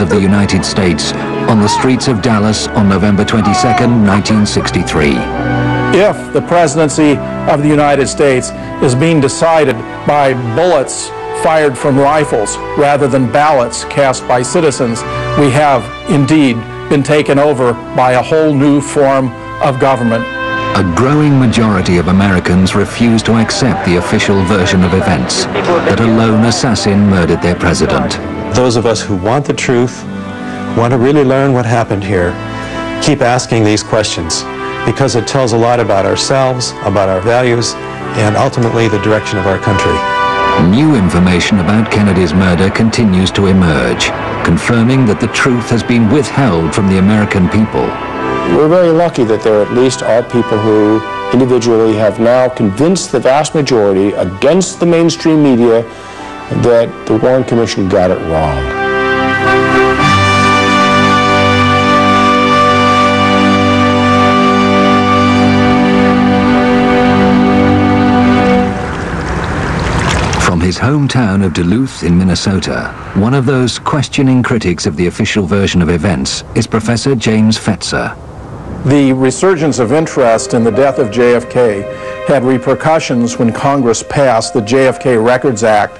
President of the United States on the streets of Dallas on November 22nd, 1963. If the presidency of the United States is being decided by bullets fired from rifles rather than ballots cast by citizens, we have indeed been taken over by a whole new form of government. A growing majority of Americans refuse to accept the official version of events, that a lone assassin murdered their president. Those of us who want the truth, want to really learn what happened here, keep asking these questions, because it tells a lot about ourselves, about our values, and ultimately the direction of our country. New information about Kennedy's murder continues to emerge, confirming that the truth has been withheld from the American people. We're very lucky that there at least are people who individually have now convinced the vast majority against the mainstream media that the Warren Commission got it wrong. From his hometown of Duluth in Minnesota, one of those questioning critics of the official version of events is Professor James Fetzer. The resurgence of interest in the death of JFK had repercussions when Congress passed the JFK Records Act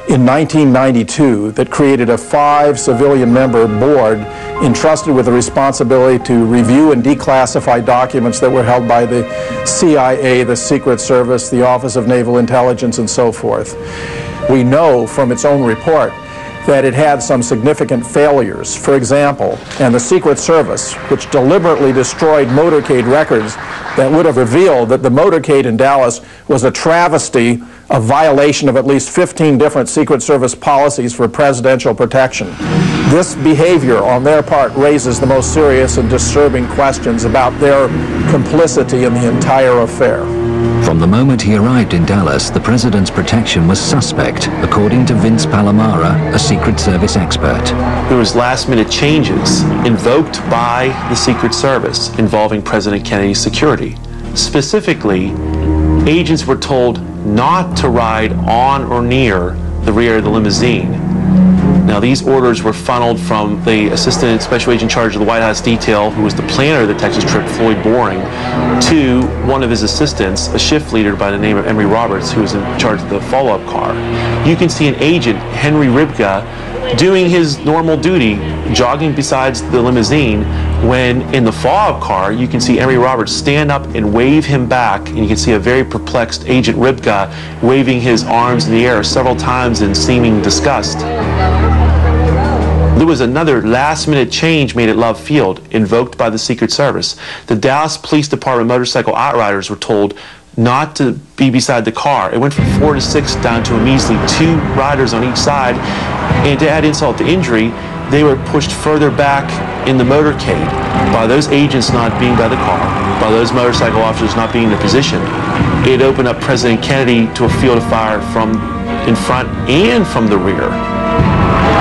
in 1992 that created a 5-civilian-member board entrusted with the responsibility to review and declassify documents that were held by the CIA, the Secret Service, the Office of Naval Intelligence, and so forth. We know from its own report that it had some significant failures. For example, and the Secret Service, which deliberately destroyed motorcade records that would have revealed that the motorcade in Dallas was a travesty, a violation of at least 15 different Secret Service policies for presidential protection. This behavior on their part raises the most serious and disturbing questions about their complicity in the entire affair. From the moment he arrived in Dallas, the president's protection was suspect, according to Vince Palomara, a Secret Service expert. There was last-minute changes invoked by the Secret Service involving President Kennedy's security. Specifically, agents were told not to ride on or near the rear of the limousine. Now, these orders were funneled from the Assistant Special Agent in charge of the White House detail, who was the planner of the Texas trip, Floyd Boring, to one of his assistants, a shift leader by the name of Emory Roberts, who was in charge of the follow-up car. You can see an agent, Henry Ribka, doing his normal duty, jogging besides the limousine, when in the follow-up car, you can see Emory Roberts stand up and wave him back, and you can see a very perplexed Agent Ribka waving his arms in the air several times in seeming disgust. There was another last-minute change made at Love Field, invoked by the Secret Service. The Dallas Police Department motorcycle outriders were told not to be beside the car. It went from 4 to 6 down to a measly 2 riders on each side, and to add insult to injury, they were pushed further back in the motorcade by those agents not being by the car, by those motorcycle officers not being in a position. It opened up President Kennedy to a field of fire from in front and from the rear.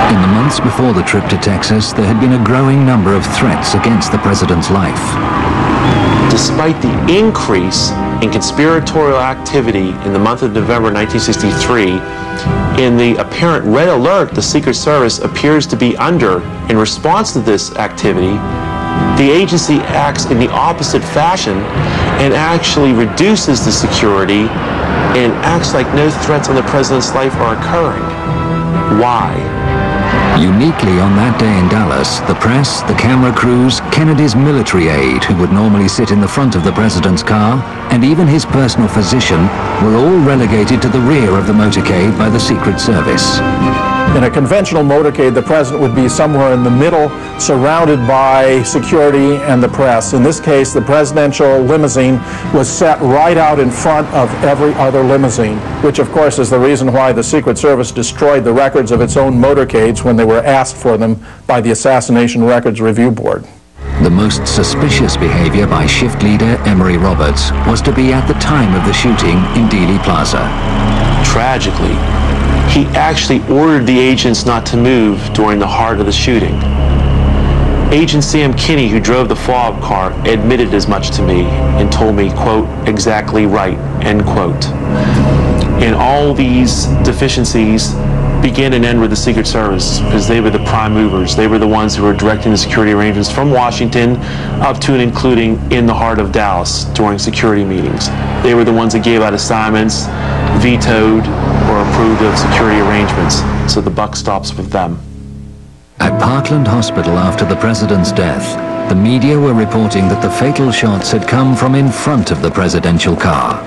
In the months before the trip to Texas, there had been a growing number of threats against the president's life. Despite the increase in conspiratorial activity in the month of November 1963, in the apparent red alert the Secret Service appears to be under in response to this activity, the agency acts in the opposite fashion and actually reduces the security and acts like no threats on the president's life are occurring. Why? Uniquely on that day in Dallas, the press, the camera crews, Kennedy's military aide, who would normally sit in the front of the president's car, and even his personal physician were all relegated to the rear of the motorcade by the Secret Service. In a conventional motorcade, the president would be somewhere in the middle, surrounded by security and the press. In this case, the presidential limousine was set right out in front of every other limousine, which of course is the reason why the Secret Service destroyed the records of its own motorcades when they were asked for them by the Assassination Records Review Board. The most suspicious behavior by shift leader Emory Roberts was to be at the time of the shooting in Dealey Plaza. Tragically, he actually ordered the agents not to move during the heart of the shooting. Agent Sam Kinney, who drove the follow-up car, admitted as much to me and told me, quote, exactly right, end quote. And all these deficiencies begin and end with the Secret Service, because they were the prime movers. They were the ones who were directing the security arrangements from Washington up to and including in the heart of Dallas during security meetings. They were the ones that gave out assignments, vetoed or approved of security arrangements. So the buck stops with them. At Parkland Hospital after the president's death, the media were reporting that the fatal shots had come from in front of the presidential car.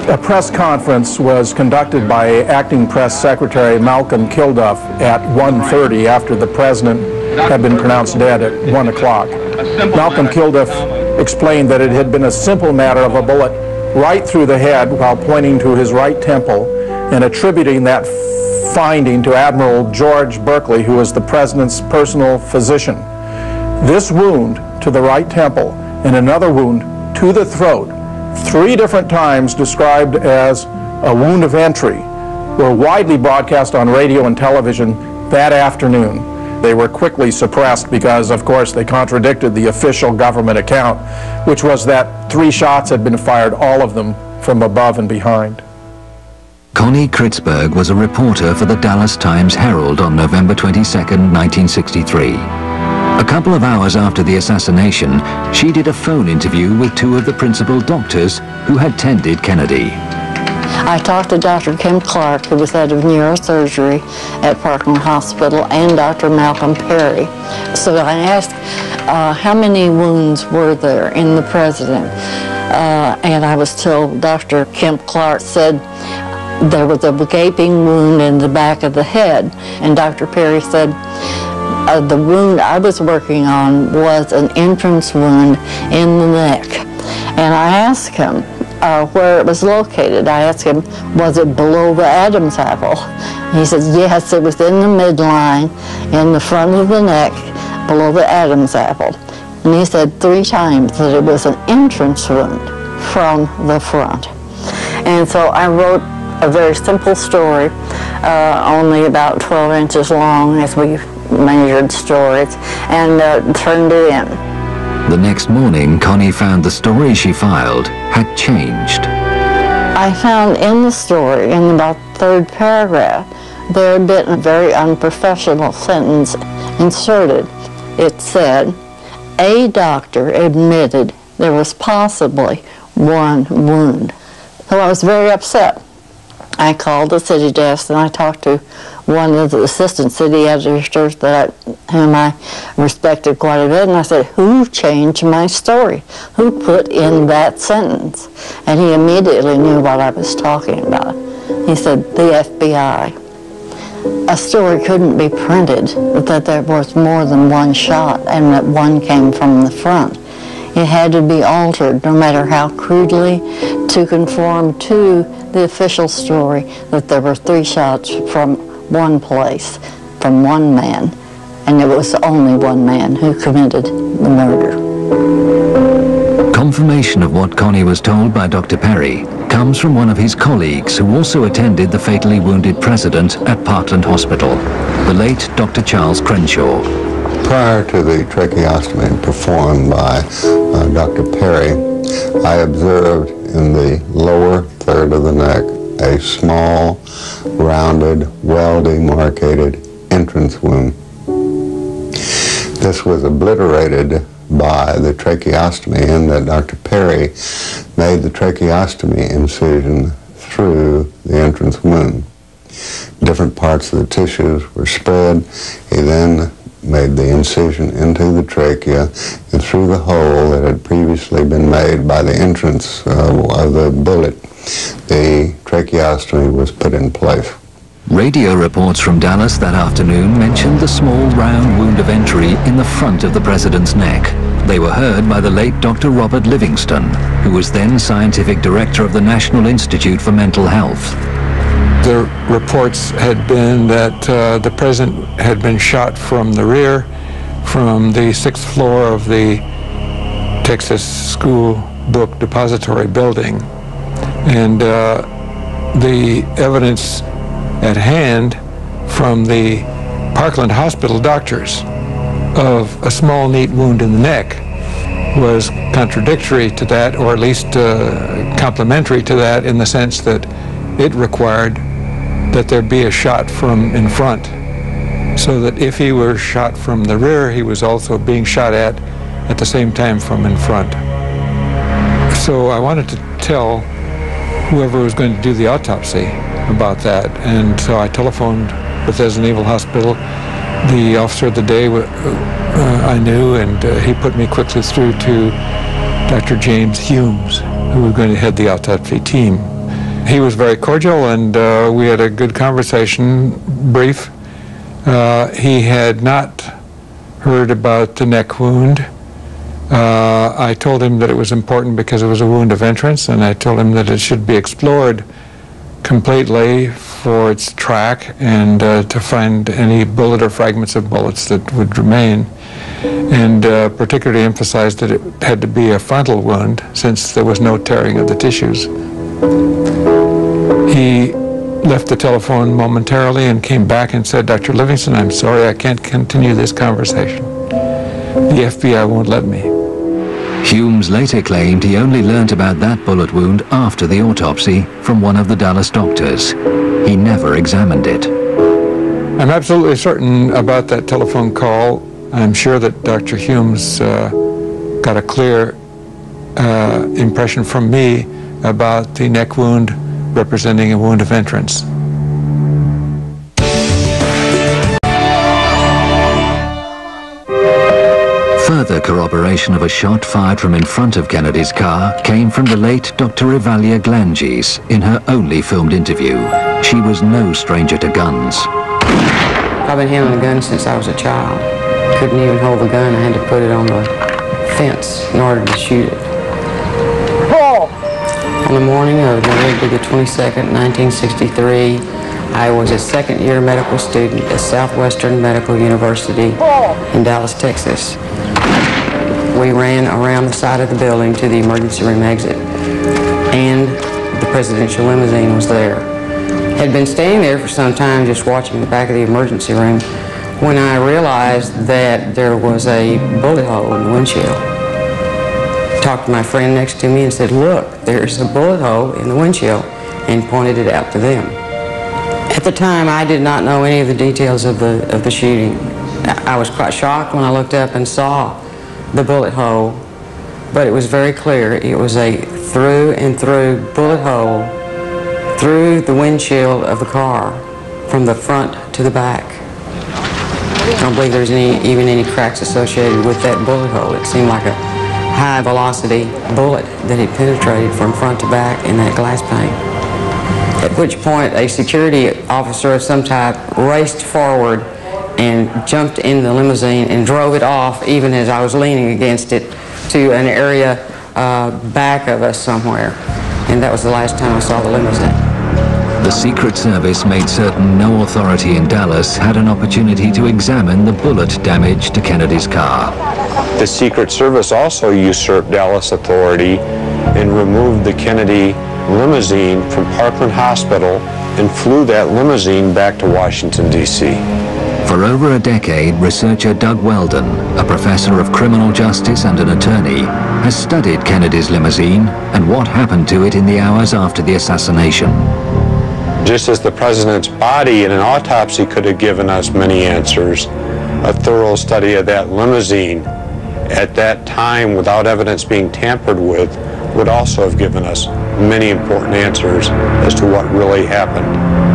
A press conference was conducted by Acting Press Secretary Malcolm Kilduff at 1:30 after the president had been pronounced dead at 1 o'clock. Malcolm Kilduff explained that it had been a simple matter of a bullet right through the head while pointing to his right temple and attributing that finding to Admiral George Berkeley, who was the president's personal physician. This wound to the right temple and another wound to the throat, 3 different times described as a wound of entry, were widely broadcast on radio and television that afternoon. They were quickly suppressed because, of course, they contradicted the official government account, which was that 3 shots had been fired, all of them from above and behind. Connie Kritzberg was a reporter for the Dallas Times-Herald on November 22, 1963. A couple of hours after the assassination, she did a phone interview with 2 of the principal doctors who had tended Kennedy. I talked to Dr. Kim Clark, who was head of neurosurgery at Parkland Hospital, and Dr. Malcolm Perry. So I asked how many wounds were there in the president, and I was told Dr. Kim Clark said there was a gaping wound in the back of the head, and Dr. Perry said the wound I was working on was an entrance wound in the neck. And I asked him where it was located. I asked him, was it below the Adam's apple? He said, yes, it was in the midline, in the front of the neck, below the Adam's apple. And he said 3 times that it was an entrance wound from the front. And so I wrote a very simple story, only about 12 inches long as we measured stories, and turned it in. The next morning, Connie found the story she filed had changed. I found in the story, in about the 3rd paragraph, there had been a very unprofessional sentence inserted. It said, a doctor admitted there was possibly 1 wound. So I was very upset. I called the city desk and I talked to one of the assistant city editors whom I respected quite a bit, and I said, who changed my story? Who put in that sentence? And he immediately knew what I was talking about. He said, the FBI. A story couldn't be printed that there was more than 1 shot and that 1 came from the front. It had to be altered, no matter how crudely, to conform to the official story that there were 3 shots from 1 place, from 1 man, and it was only 1 man who committed the murder. Confirmation of what Connie was told by Dr. Perry comes from one of his colleagues who also attended the fatally wounded president at Parkland Hospital, the late Dr. Charles Crenshaw. Prior to the tracheostomy performed by Dr. Perry, I observed in the lower third of the neck a small, rounded, well-demarcated entrance wound. This was obliterated by the tracheostomy in that Dr. Perry made the tracheostomy incision through the entrance wound. Different parts of the tissues were spread. He then made the incision into the trachea and through the hole that had previously been made by the entrance of the bullet, the tracheostomy was put in place. Radio reports from Dallas that afternoon mentioned the small round wound of entry in the front of the president's neck. They were heard by the late Dr. Robert Livingston, who was then scientific director of the National Institute for Mental Health. The reports had been that the president had been shot from the rear, from the 6th floor of the Texas School Book Depository building. And the evidence at hand from the Parkland Hospital doctors of a small, neat wound in the neck was contradictory to that, or at least complementary to that, in the sense that it required that there be a shot from in front, so that if he were shot from the rear, he was also being shot at the same time from in front. So I wanted to tell whoever was going to do the autopsy about that, and so I telephoned Bethesda Naval Hospital. The officer of the day I knew, and he put me quickly through to Dr. James Humes, who was going to head the autopsy team. He was very cordial, and we had a good conversation, brief. He had not heard about the neck wound. I told him that it was important because it was a wound of entrance, and I told him that it should be explored completely for its track and to find any bullet or fragments of bullets that would remain, and particularly emphasized that it had to be a frontal wound since there was no tearing of the tissues. He left the telephone momentarily and came back and said, "Dr. Livingston, I'm sorry, I can't continue this conversation. The FBI won't let me." Humes later claimed he only learnt about that bullet wound after the autopsy from one of the Dallas doctors. He never examined it. I'm absolutely certain about that telephone call. I'm sure that Dr. Humes got a clear impression from me about the neck wound representing a wound of entrance. Further corroboration of a shot fired from in front of Kennedy's car came from the late Dr. Evalia Glanges in her only filmed interview. She was no stranger to guns. I've been handling a gun since I was a child. Couldn't even hold the gun. I had to put it on the fence in order to shoot it. On the morning of November the 22nd, 1963, I was a second-year medical student at Southwestern Medical University in Dallas, Texas. We ran around the side of the building to the emergency room exit, and the presidential limousine was there. Had been standing there for some time just watching the back of the emergency room when I realized that there was a bullet hole in the windshield. Talked to my friend next to me and said, "Look, there's a bullet hole in the windshield," and pointed it out to them. At the time, I did not know any of the details of the shooting. I was quite shocked when I looked up and saw the bullet hole, but it was very clear. It was a through and through bullet hole through the windshield of the car from the front to the back. I don't believe there's even any cracks associated with that bullet hole. It seemed like a high-velocity bullet that had penetrated from front to back in that glass pane. At which point a security officer of some type raced forward and jumped in the limousine and drove it off even as I was leaning against it to an area back of us somewhere. And that was the last time I saw the limousine. The Secret Service made certain no authority in Dallas had an opportunity to examine the bullet damage to Kennedy's car. The Secret Service also usurped Dallas authority and removed the Kennedy limousine from Parkland Hospital and flew that limousine back to Washington, D.C. For over a decade, researcher Doug Weldon, a professor of criminal justice and an attorney, has studied Kennedy's limousine and what happened to it in the hours after the assassination. Just as the president's body in an autopsy could have given us many answers, a thorough study of that limousine at that time without evidence being tampered with would also have given us many important answers as to what really happened.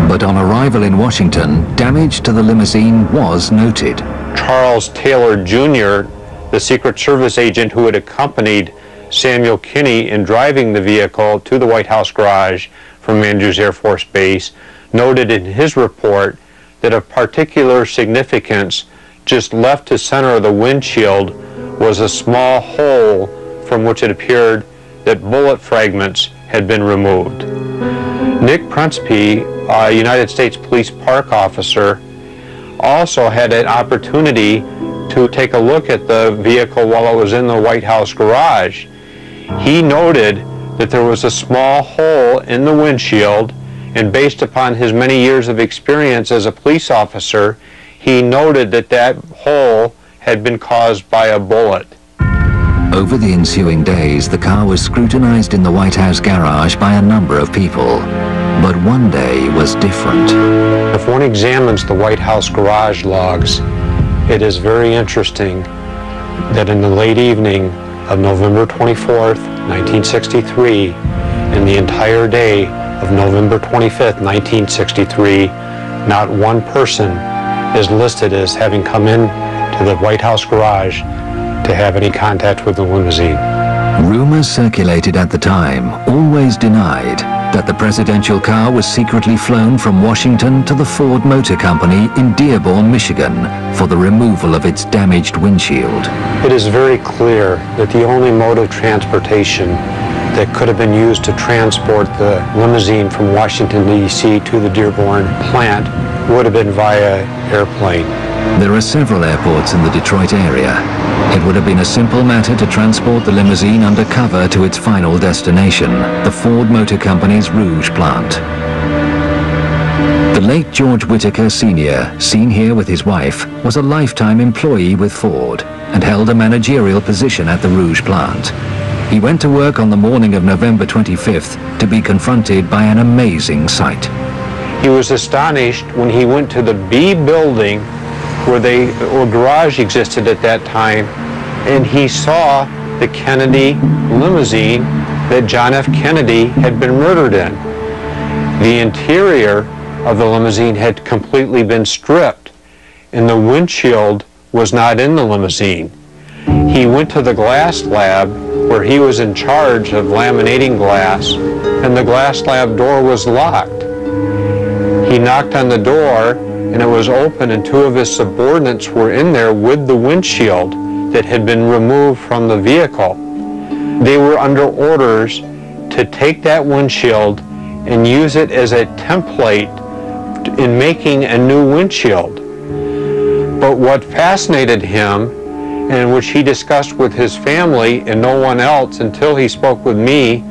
But on arrival in Washington, damage to the limousine was noted. Charles Taylor Jr., the Secret Service agent who had accompanied Samuel Kinney in driving the vehicle to the White House garage from Andrews Air Force Base, noted in his report that of particular significance, just left to center of the windshield was a small hole from which it appeared that bullet fragments had been removed. Nick Prunspy, a United States Police Park officer, also had an opportunity to take a look at the vehicle while it was in the White House garage. He noted that there was a small hole in the windshield, and based upon his many years of experience as a police officer, he noted that that hole had been caused by a bullet. Over the ensuing days, the car was scrutinized in the White House garage by a number of people. But one day was different. If one examines the White House garage logs, it is very interesting that in the late evening of November 24th, 1963, and the entire day of November 25th, 1963, not one person is listed as having come in to the White House garage to have any contact with the limousine. Rumors circulated at the time always denied that the presidential car was secretly flown from Washington to the Ford Motor Company in Dearborn, Michigan, for the removal of its damaged windshield. It is very clear that the only mode of transportation that could have been used to transport the limousine from Washington, D.C. to the Dearborn plant would have been via airplane. There are several airports in the Detroit area. It would have been a simple matter to transport the limousine undercover to its final destination, the Ford Motor Company's Rouge plant. The late George Whitaker Sr., seen here with his wife, was a lifetime employee with Ford and held a managerial position at the Rouge plant. He went to work on the morning of November 25th to be confronted by an amazing sight. He was astonished when he went to the B building where garage existed at that time, and he saw the Kennedy limousine that John F. Kennedy had been murdered in. The interior of the limousine had completely been stripped, and the windshield was not in the limousine. He went to the glass lab where he was in charge of laminating glass, and the glass lab door was locked. He knocked on the door, and it was open, and two of his subordinates were in there with the windshield that had been removed from the vehicle. They were under orders to take that windshield and use it as a template in making a new windshield. But what fascinated him, and which he discussed with his family and no one else until he spoke with me,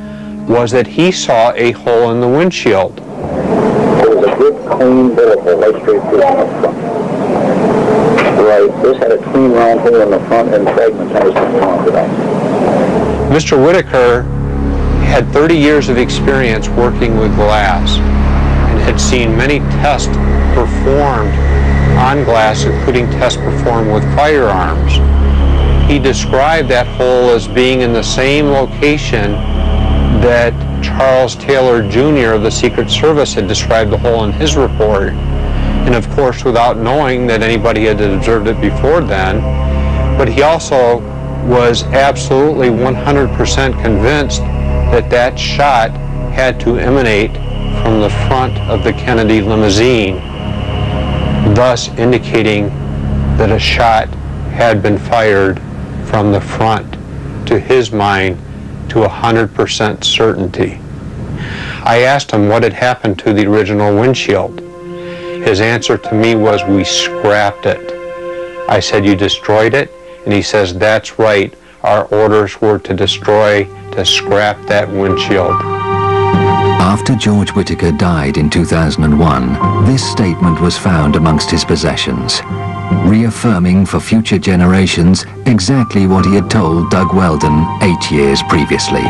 was that he saw a hole in the windshield. It was a good, clean bullet hole right straight through the front. Right, this had a clean round hole in the front and fragments on the front of that. Mr. Whitaker had 30 years of experience working with glass and had seen many tests performed on glass, including tests performed with firearms. He described that hole as being in the same location that Charles Taylor Jr. of the Secret Service had described the hole in his report. And of course, without knowing that anybody had observed it before then, but he also was absolutely 100% convinced that that shot had to emanate from the front of the Kennedy limousine, thus indicating that a shot had been fired from the front, to his mind, to 100% certainty. I asked him what had happened to the original windshield. His answer to me was, "We scrapped it." I said, "You destroyed it?" And he says, "That's right. Our orders were to scrap that windshield." After George Whitaker died in 2001, this statement was found amongst his possessions, reaffirming for future generations exactly what he had told Doug Weldon 8 years previously.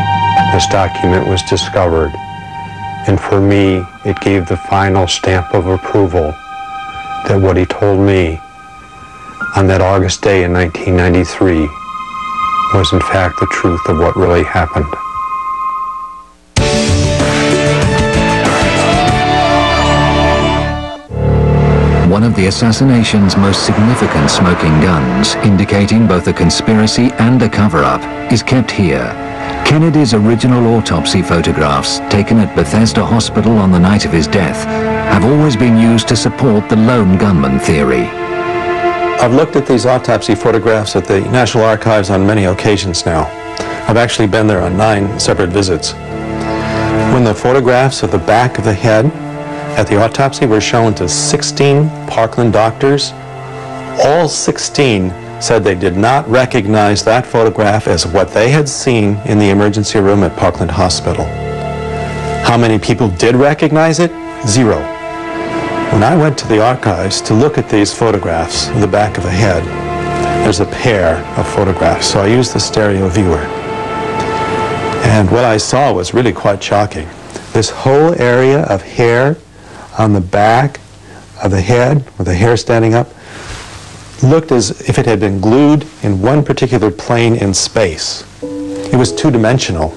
This document was discovered, and for me, it gave the final stamp of approval that what he told me on that August day in 1993 was in fact the truth of what really happened. One of the assassination's most significant smoking guns, indicating both a conspiracy and a cover-up, is kept here. Kennedy's original autopsy photographs, taken at Bethesda Hospital on the night of his death, have always been used to support the lone gunman theory. I've looked at these autopsy photographs at the National Archives on many occasions now. I've actually been there on 9 separate visits. When the photographs of the back of the head at the autopsy were shown to 16 Parkland doctors, all 16 said they did not recognize that photograph as what they had seen in the emergency room at Parkland Hospital. How many people did recognize it? 0. When I went to the archives to look at these photographs of the back of the head, there's a pair of photographs, so I used the stereo viewer. And what I saw was really quite shocking. This whole area of hair on the back of the head, with the hair standing up, looked as if it had been glued in one particular plane in space. It was two-dimensional,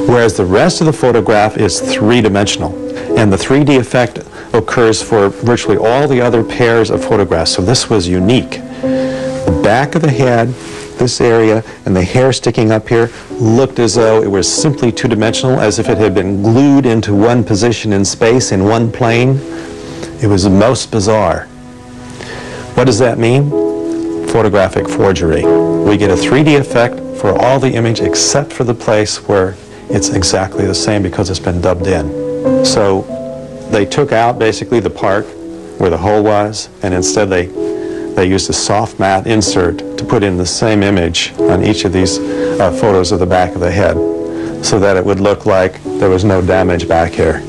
whereas the rest of the photograph is three-dimensional. And the 3D effect occurs for virtually all the other pairs of photographs, so this was unique. The back of the head, this area, and the hair sticking up here looked as though it was simply two-dimensional, as if it had been glued into one position in space, in one plane. It was the most bizarre. What does that mean? Photographic forgery. We get a 3D effect for all the image except for the place where it's exactly the same because it's been dubbed in. So they took out basically the part where the hole was, and instead they used a soft matte insert to put in the same image on each of these photos of the back of the head so that it would look like there was no damage back here.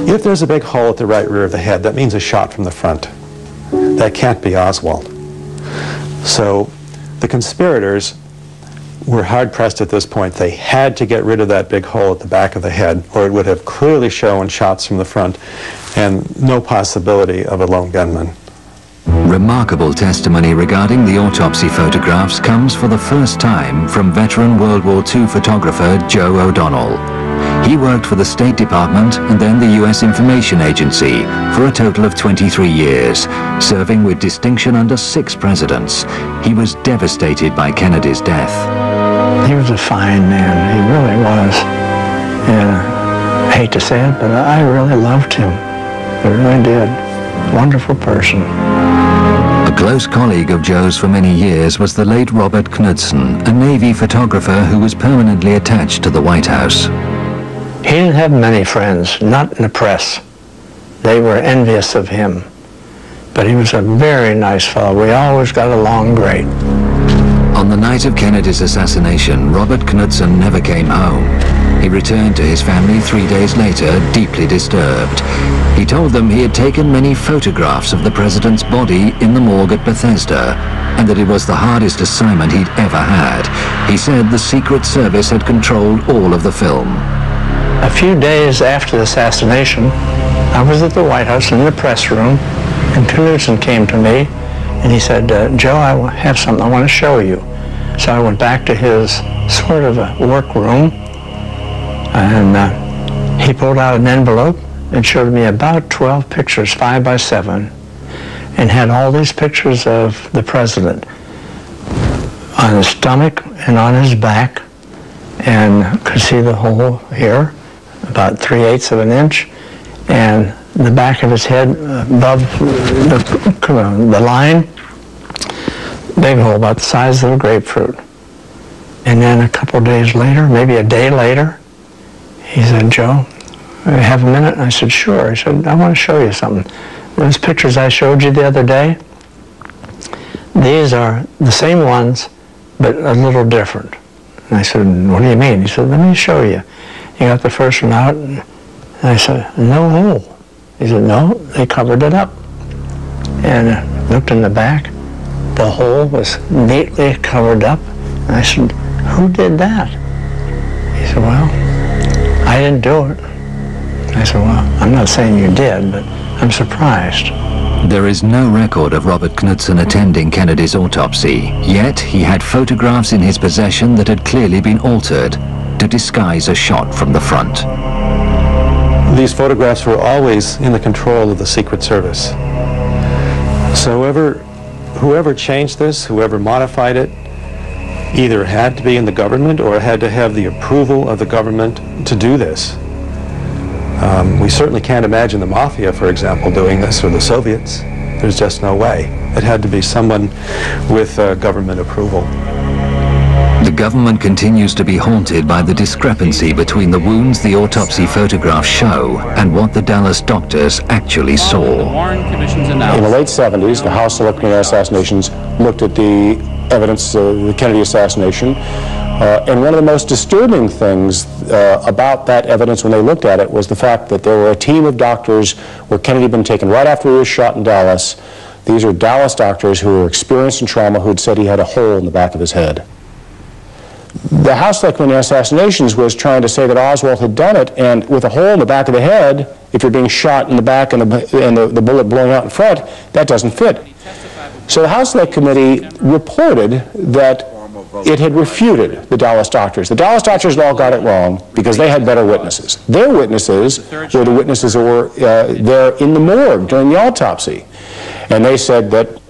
If there's a big hole at the right rear of the head, that means a shot from the front. That can't be Oswald. So the conspirators were hard-pressed at this point. They had to get rid of that big hole at the back of the head, or it would have clearly shown shots from the front and no possibility of a lone gunman. Remarkable testimony regarding the autopsy photographs comes for the first time from veteran World War II photographer Joe O'Donnell. He worked for the State Department and then the U.S. Information Agency for a total of 23 years, serving with distinction under 6 presidents. He was devastated by Kennedy's death. He was a fine man, he really was. And I hate to say it, but I really loved him. I really did. Wonderful person. A close colleague of Joe's for many years was the late Robert Knudsen, a Navy photographer who was permanently attached to the White House. He didn't have many friends, not in the press. They were envious of him. But he was a very nice fellow. We always got along great. On the night of Kennedy's assassination, Robert Knudsen never came home. He returned to his family 3 days later, deeply disturbed. He told them he had taken many photographs of the president's body in the morgue at Bethesda, and that it was the hardest assignment he'd ever had. He said the Secret Service had controlled all of the film. A few days after the assassination, I was at the White House in the press room, and Knudsen came to me, and he said, Joe, I have something I want to show you. So I went back to his sort of a work room, and he pulled out an envelope and showed me about 12 pictures, 5 by 7, and had all these pictures of the president on his stomach and on his back, and could see the hole here, about 3/8 of an inch, and the back of his head above the line, big hole about the size of a grapefruit. And then a couple days later, maybe a day later, he said, Joe, have a minute? And I said, sure. He said, I want to show you something. Those pictures I showed you the other day, these are the same ones, but a little different. And I said, what do you mean? He said, let me show you. He got the first one out, and I said, no hole. He said, no, they covered it up. And I looked in the back. The hole was neatly covered up. And I said, who did that? He said, well, I didn't do it. I said, well, I'm not saying you did, but I'm surprised. There is no record of Robert Knudsen attending Kennedy's autopsy, yet he had photographs in his possession that had clearly been altered to disguise a shot from the front. These photographs were always in the control of the Secret Service. So whoever changed this, whoever modified it, either had to be in the government or had to have the approval of the government to do this. We certainly can't imagine the Mafia, for example, doing this, or the Soviets. There's just no way. It had to be someone with government approval. The government continues to be haunted by the discrepancy between the wounds the autopsy photographs show and what the Dallas doctors actually saw. In the late 70s, the House Select Committee on Assassinations looked at the evidence of the Kennedy assassination, and one of the most disturbing things about that evidence when they looked at it was the fact that there were a team of doctors where Kennedy had been taken right after he was shot in Dallas. These are Dallas doctors who were experienced in trauma who had said he had a hole in the back of his head. The House Select Committee on Assassinations was trying to say that Oswald had done it, and with a hole in the back of the head, if you're being shot in the back and the bullet blowing out in front, that doesn't fit. So the House Select Committee reported that it had refuted the Dallas doctors. The Dallas doctors all got it wrong because they had better witnesses. Their witnesses were the witnesses that were there in the morgue during the autopsy. And they said that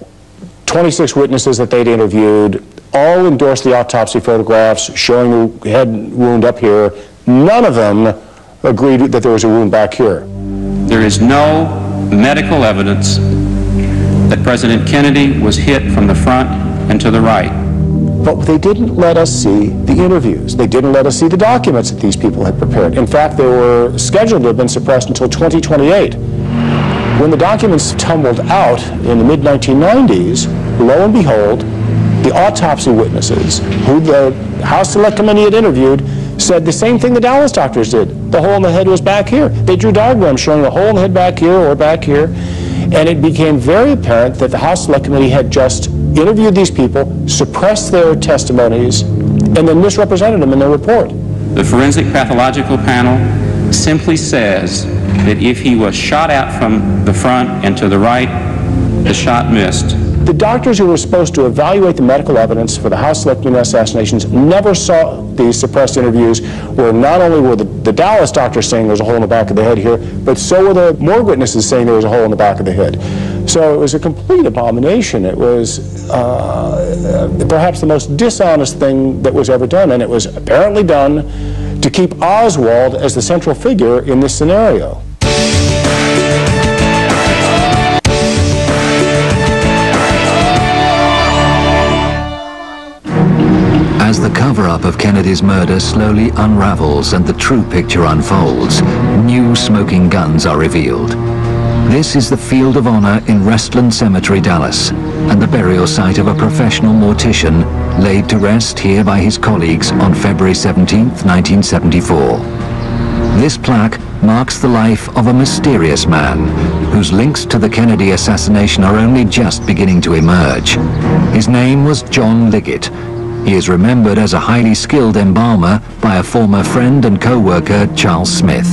26 witnesses that they'd interviewed all endorsed the autopsy photographs showing the head wound up here. None of them agreed that there was a wound back here. There is no medical evidence that President Kennedy was hit from the front and to the right. But they didn't let us see the interviews. They didn't let us see the documents that these people had prepared. In fact, they were scheduled to have been suppressed until 2028. When the documents tumbled out in the mid-1990s, lo and behold, the autopsy witnesses, who the House Select Committee had interviewed, said the same thing the Dallas doctors did. The hole in the head was back here. They drew diagrams showing the hole in the head back here or back here. And it became very apparent that the House Select Committee had just interviewed these people, suppressed their testimonies, and then misrepresented them in their report. The forensic pathological panel simply says that if he was shot out from the front and to the right, the shot missed. The doctors who were supposed to evaluate the medical evidence for the House Select Committee on Assassinations never saw these suppressed interviews where not only were the Dallas doctors saying there's a hole in the back of the head here, but so were the morgue witnesses saying there was a hole in the back of the head. So it was a complete abomination. It was perhaps the most dishonest thing that was ever done, and it was apparently done to keep Oswald as the central figure in this scenario. As the cover-up of Kennedy's murder slowly unravels and the true picture unfolds, new smoking guns are revealed. This is the field of honor in Restland Cemetery, Dallas, and the burial site of a professional mortician laid to rest here by his colleagues on February 17, 1974. This plaque marks the life of a mysterious man whose links to the Kennedy assassination are only just beginning to emerge. His name was John Liggett. He is remembered as a highly skilled embalmer by a former friend and co-worker, Charles Smith.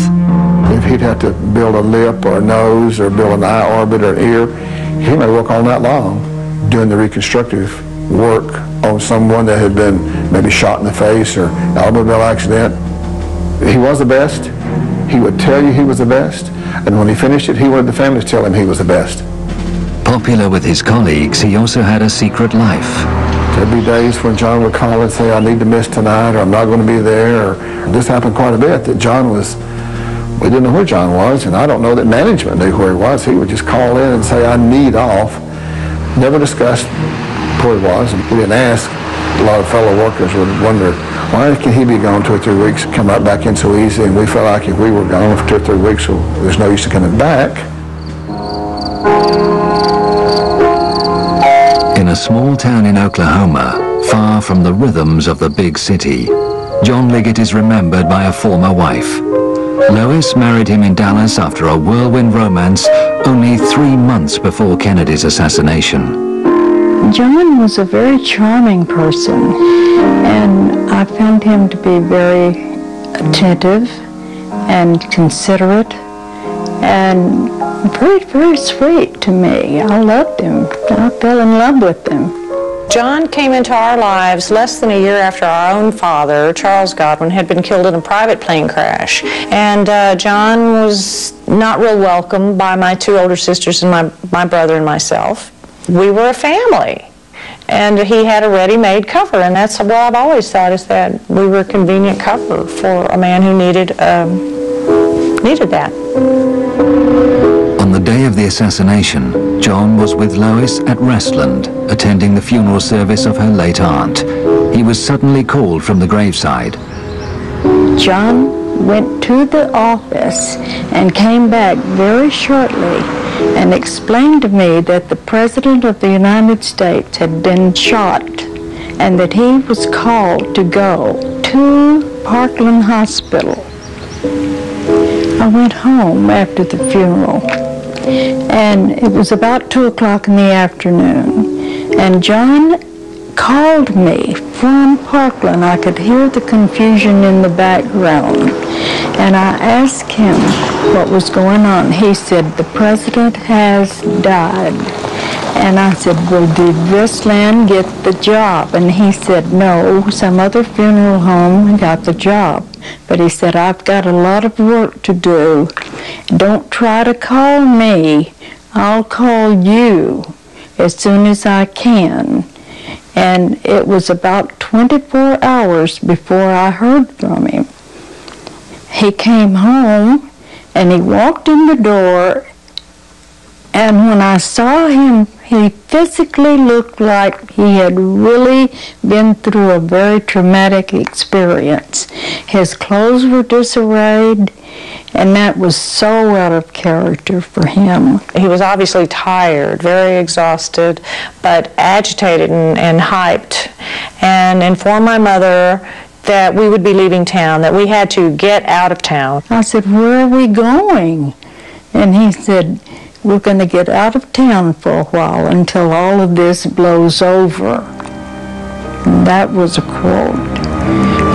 If he'd have to build a lip or a nose or build an eye orbit or an ear, he may work all night long doing the reconstructive work on someone that had been maybe shot in the face or automobile accident. He was the best. He would tell you he was the best. And when he finished it, he wanted the family to tell him he was the best. Popular with his colleagues, he also had a secret life. There'd be days when John would call and say, I need to miss tonight, or I'm not going to be there. Or this happened quite a bit, that John was, we didn't know where John was, and I don't know that management knew where he was. He would just call in and say, I need off. Never discussed where he was, and we didn't ask. A lot of fellow workers would wonder, why can he be gone 2 or 3 weeks, come right back in so easy, and we felt like if we were gone for 2 or 3 weeks, so there's no use in coming back. In a small town in Oklahoma, far from the rhythms of the big city, John Liggett is remembered by a former wife. Lois married him in Dallas after a whirlwind romance only 3 months before Kennedy's assassination. John was a very charming person, and I found him to be very attentive and considerate and very, very sweet to me. I loved him. I fell in love with him. John came into our lives less than a year after our own father, Charles Godwin, had been killed in a private plane crash. And John was not real welcome by my 2 older sisters and my brother and myself. We were a family. And he had a ready-made cover, and that's what I've always thought, is that we were a convenient cover for a man who needed that. On the day of the assassination, John was with Lois at Restland, attending the funeral service of her late aunt. He was suddenly called from the graveside. John went to the office and came back very shortly and explained to me that the President of the United States had been shot and that he was called to go to Parkland Hospital. I went home after the funeral, and it was about 2 o'clock in the afternoon, and John called me from Parkland. I could hear the confusion in the background. And I asked him what was going on. He said, the president has died. And I said, well, did this land get the job? And he said, no, some other funeral home got the job. But he said, I've got a lot of work to do. Don't try to call me. I'll call you as soon as I can. And it was about 24 hours before I heard from him. He came home and he walked in the door, and when I saw him, he physically looked like he had really been through a very traumatic experience. His clothes were disarrayed, and that was so out of character for him. He was obviously tired, very exhausted, but agitated and hyped, and informed my mother that we would be leaving town, that we had to get out of town. I said, where are we going? And he said, we're going to get out of town for a while until all of this blows over. And that was a quote,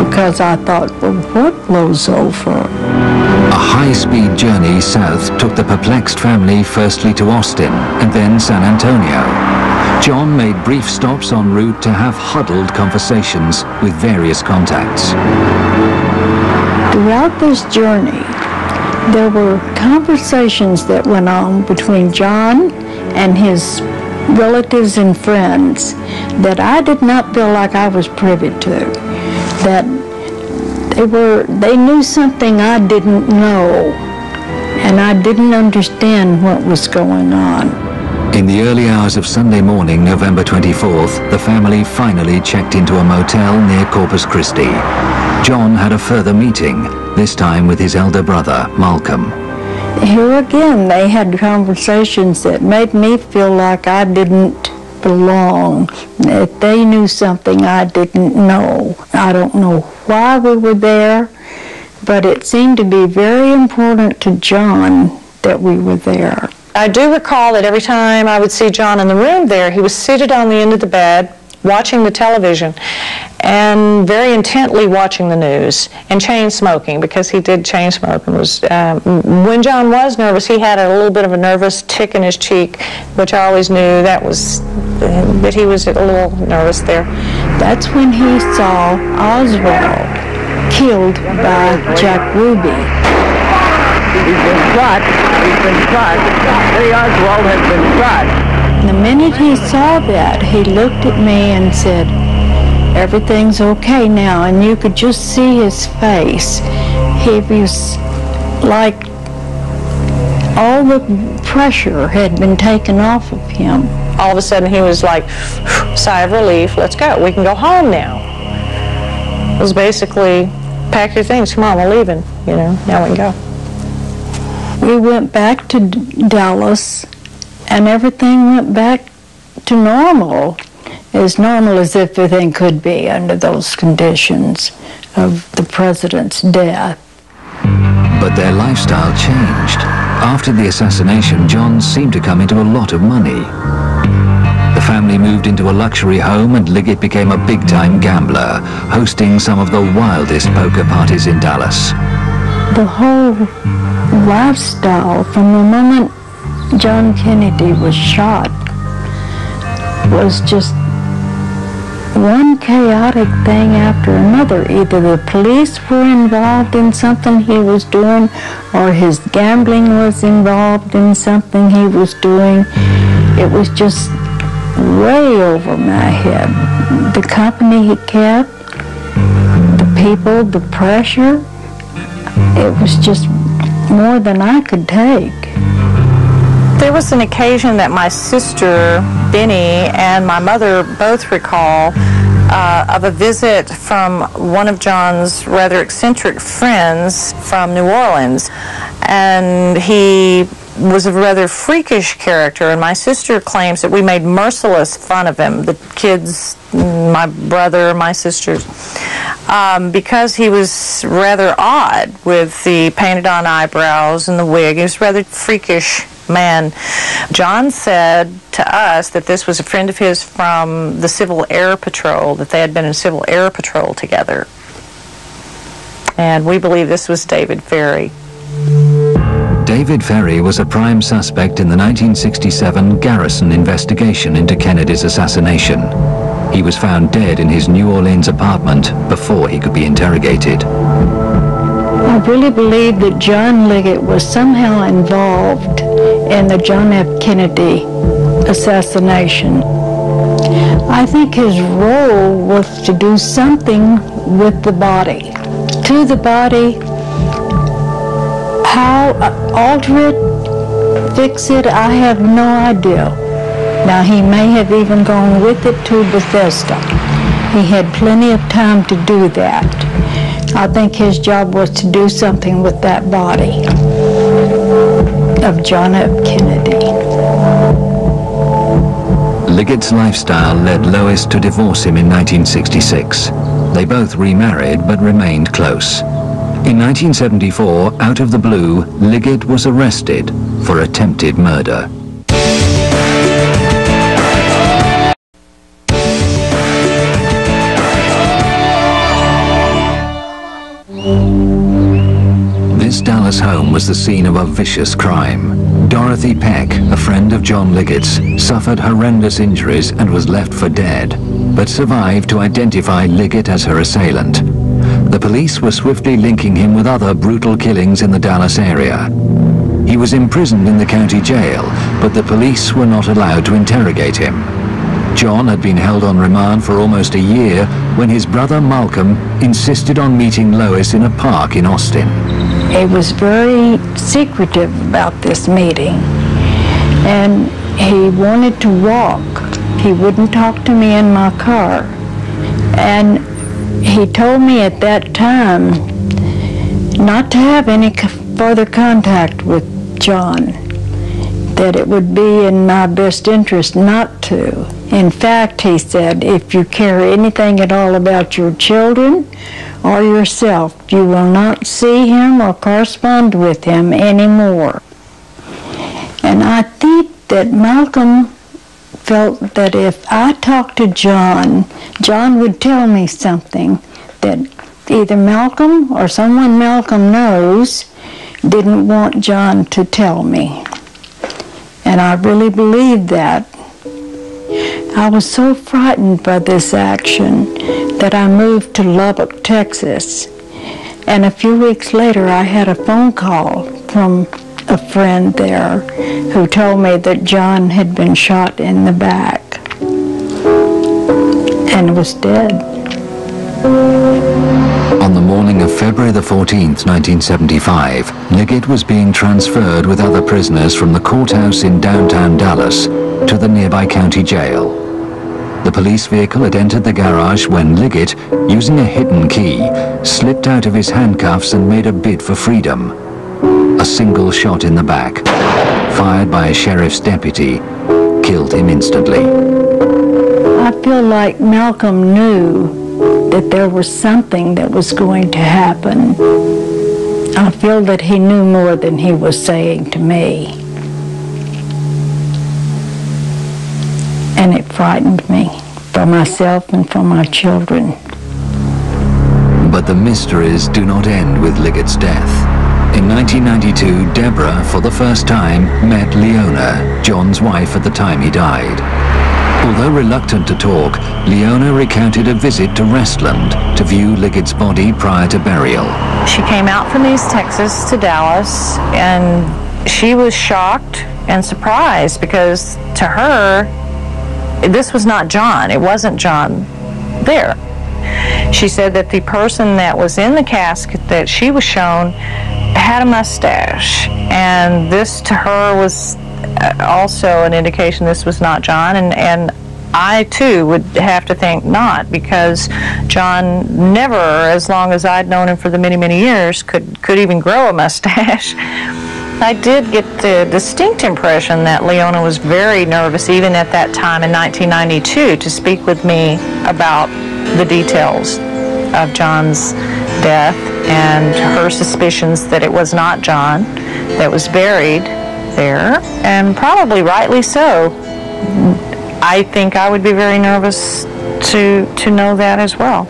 because I thought, well, what blows over? A high-speed journey south took the perplexed family firstly to Austin and then San Antonio. John made brief stops en route to have huddled conversations with various contacts. Throughout this journey, there were conversations that went on between John and his relatives and friends that I did not feel like I was privy to. That they knew something I didn't know, and I didn't understand what was going on. In the early hours of Sunday morning, November 24th, the family finally checked into a motel near Corpus Christi. John had a further meeting, this time with his elder brother, Malcolm. Here again, they had conversations that made me feel like I didn't belong, that they knew something I didn't know. I don't know why we were there, but it seemed to be very important to John that we were there. I do recall that every time I would see John in the room there, he was seated on the end of the bed, watching the television, and very intently watching the news, and chain smoking, because he did chain smoke. And was when John was nervous, he had a little bit of a nervous tick in his cheek, which I always knew that he was a little nervous there. That's when he saw Oswald killed by Jack Ruby. He's been shot. He's been shot. Harry Oswald has been shot. The minute he saw that, he looked at me and said, everything's okay now, and you could just see his face. He was like all the pressure had been taken off of him. All of a sudden he was like, sigh of relief, let's go, we can go home now. It was basically, pack your things, come on, we're leaving, now we can go. We went back to Dallas, and everything went back to normal as everything could be under those conditions of the president's death. But their lifestyle changed. After the assassination, John seemed to come into a lot of money. The family moved into a luxury home, and Liggett became a big-time gambler, hosting some of the wildest poker parties in Dallas. The whole lifestyle from the moment John Kennedy was shot was just one chaotic thing after another. Either the police were involved in something he was doing, or his gambling was involved in something he was doing. It was just way over my head. The company he kept, the people, the pressure, it was just more than I could take. There was an occasion that my sister, Benny, and my mother both recall of a visit from one of John's rather eccentric friends from New Orleans. And he was a rather freakish character, and my sister claims that we made merciless fun of him, the kids, my brother, my sisters, because he was rather odd with the painted on eyebrows and the wig. He was a rather freakish man. John said to us that this was a friend of his from the Civil Air Patrol, that they had been in Civil Air Patrol together. And we believe this was David Ferry. David Ferry was a prime suspect in the 1967 Garrison investigation into Kennedy's assassination. He was found dead in his New Orleans apartment before he could be interrogated. I really believe that John Liggett was somehow involved in the John F. Kennedy assassination. I think his role was to do something with the body. To the body, how alter it, fix it, I have no idea. Now, he may have even gone with it to Bethesda. He had plenty of time to do that. I think his job was to do something with that body of John F. Kennedy. Liggett's lifestyle led Lois to divorce him in 1966. They both remarried but remained close. In 1974, out of the blue, Liggett was arrested for attempted murder. This Dallas home was the scene of a vicious crime. Dorothy Peck, a friend of John Liggett's, suffered horrendous injuries and was left for dead, but survived to identify Liggett as her assailant. The police were swiftly linking him with other brutal killings in the Dallas area. He was imprisoned in the county jail, but the police were not allowed to interrogate him. John had been held on remand for almost a year when his brother Malcolm insisted on meeting Lois in a park in Austin. He was very secretive about this meeting, and he wanted to walk. He wouldn't talk to me in my car. And he told me at that time not to have any further contact with John, that it would be in my best interest not to. In fact, he said, if you care anything at all about your children or yourself, you will not see him or correspond with him anymore. And I think that Malcolm felt that if I talked to John, John would tell me something that either Malcolm or someone Malcolm knows didn't want John to tell me. And I really believed that. I was so frightened by this action that I moved to Lubbock, Texas. And a few weeks later, I had a phone call from a friend there who told me that John had been shot in the back and was dead. On the morning of February the 14th, 1975, Liggett was being transferred with other prisoners from the courthouse in downtown Dallas to the nearby county jail. The police vehicle had entered the garage when Liggett, using a hidden key, slipped out of his handcuffs and made a bid for freedom. A single shot in the back, fired by a sheriff's deputy, killed him instantly. I feel like Malcolm knew that there was something that was going to happen. I feel that he knew more than he was saying to me. And it frightened me for myself and for my children. But the mysteries do not end with Liggett's death. In 1992, Deborah, for the first time, met Leona, John's wife at the time he died. Although reluctant to talk, Leona recounted a visit to Restland to view Liggett's body prior to burial. She came out from East Texas to Dallas, and she was shocked and surprised because to her, this was not John. It wasn't John there. She said that the person that was in the casket that she was shown had a mustache, and this to her was also an indication this was not John, and I too would have to think not, because John never, as long as I'd known him for the many years, could even grow a mustache. I did get the distinct impression that Leona was very nervous, even at that time in 1992, to speak with me about the details of John's death and her suspicions that it was not John that was buried there, and probably rightly so. I think I would be very nervous to know that as well,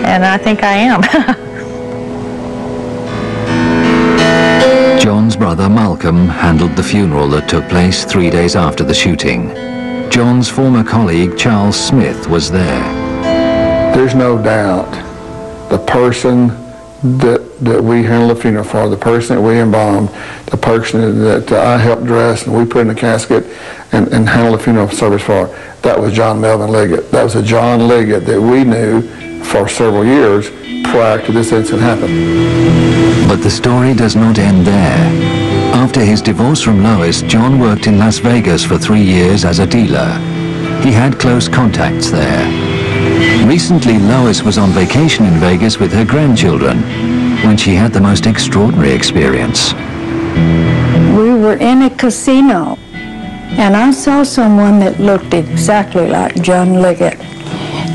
and I think I am. John's brother Malcolm handled the funeral that took place 3 days after the shooting. John's former colleague Charles Smith was there. There's no doubt the person that we handled the funeral for, the person that we embalmed, the person that I helped dress and we put in the casket and handled the funeral service for, that was John Melvin Liggett. That was a John Liggett that we knew for several years prior to this incident happening. But the story does not end there. After his divorce from Lois, John worked in Las Vegas for 3 years as a dealer. He had close contacts there. Recently, Lois was on vacation in Vegas with her grandchildren when she had the most extraordinary experience. We were in a casino, and I saw someone that looked exactly like John Liggett.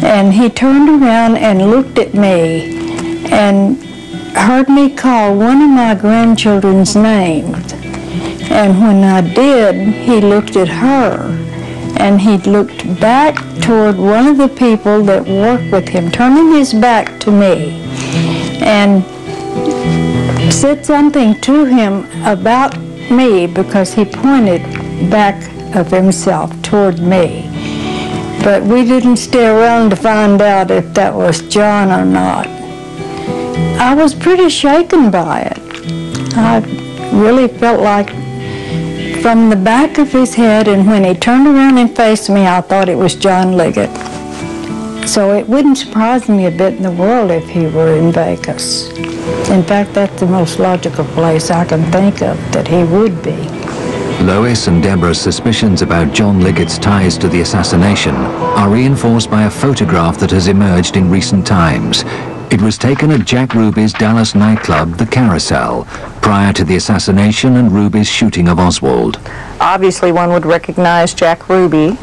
And he turned around and looked at me and heard me call one of my grandchildren's names. And when I did, he looked at her. And he looked back toward one of the people that worked with him, turning his back to me, and said something to him about me because he pointed back of himself toward me. But we didn't stay around to find out if that was John or not. I was pretty shaken by it. I really felt like from the back of his head, and when he turned around and faced me, I thought it was John Liggett. So it wouldn't surprise me a bit in the world if he were in Vegas. In fact, that's the most logical place I can think of that he would be. Lois and Deborah's suspicions about John Liggett's ties to the assassination are reinforced by a photograph that has emerged in recent times. It was taken at Jack Ruby's Dallas nightclub, The Carousel, prior to the assassination and Ruby's shooting of Oswald. Obviously, one would recognize Jack Ruby.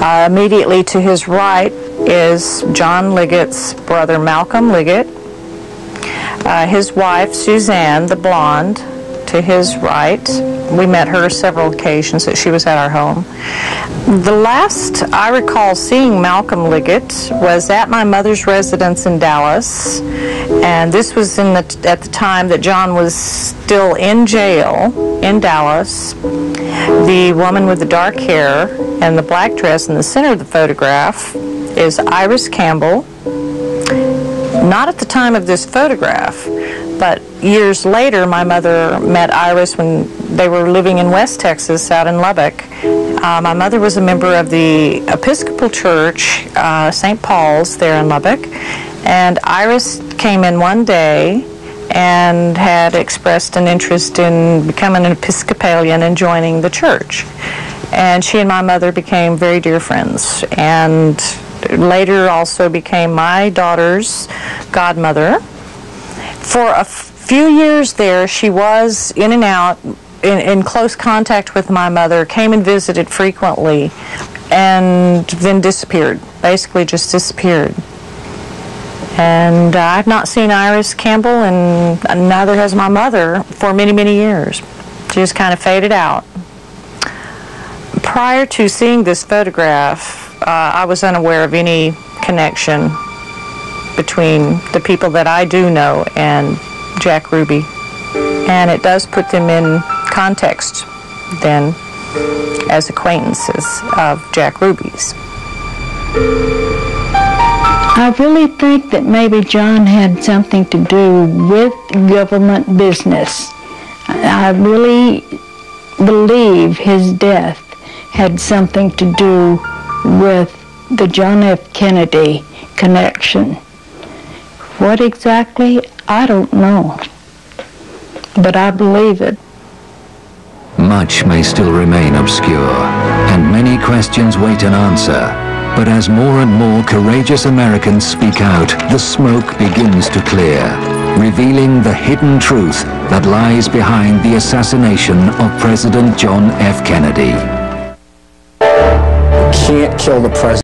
Immediately to his right is John Liggett's brother, Malcolm Liggett. His wife, Suzanne, the blonde, to his right. We met her several occasions that she was at our home. The last I recall seeing Malcolm Liggett was at my mother's residence in Dallas, and this was at the time that John was still in jail in Dallas. The woman with the dark hair and the black dress in the center of the photograph is Iris Campbell. Not at the time of this photograph, but years later, my mother met Iris when they were living in West Texas, out in Lubbock. My mother was a member of the Episcopal Church, St. Paul's, there in Lubbock. And Iris came in one day and had expressed an interest in becoming an Episcopalian and joining the church. And she and my mother became very dear friends, and later also became my daughter's godmother. For a few years there, she was in and out, in close contact with my mother, came and visited frequently, and then disappeared, basically just disappeared. And I've not seen Iris Campbell, and neither has my mother, for many, many years. She just kind of faded out. Prior to seeing this photograph, I was unaware of any connection between the people that I do know and Jack Ruby. And it does put them in context then as acquaintances of Jack Ruby's. I really think that maybe John had something to do with government business. I really believe his death had something to do with the John F. Kennedy connection. What exactly, I don't know, but I believe it. Much may still remain obscure, and many questions wait an answer. But as more and more courageous Americans speak out, the smoke begins to clear, revealing the hidden truth that lies behind the assassination of President John F. Kennedy. Can't kill the president.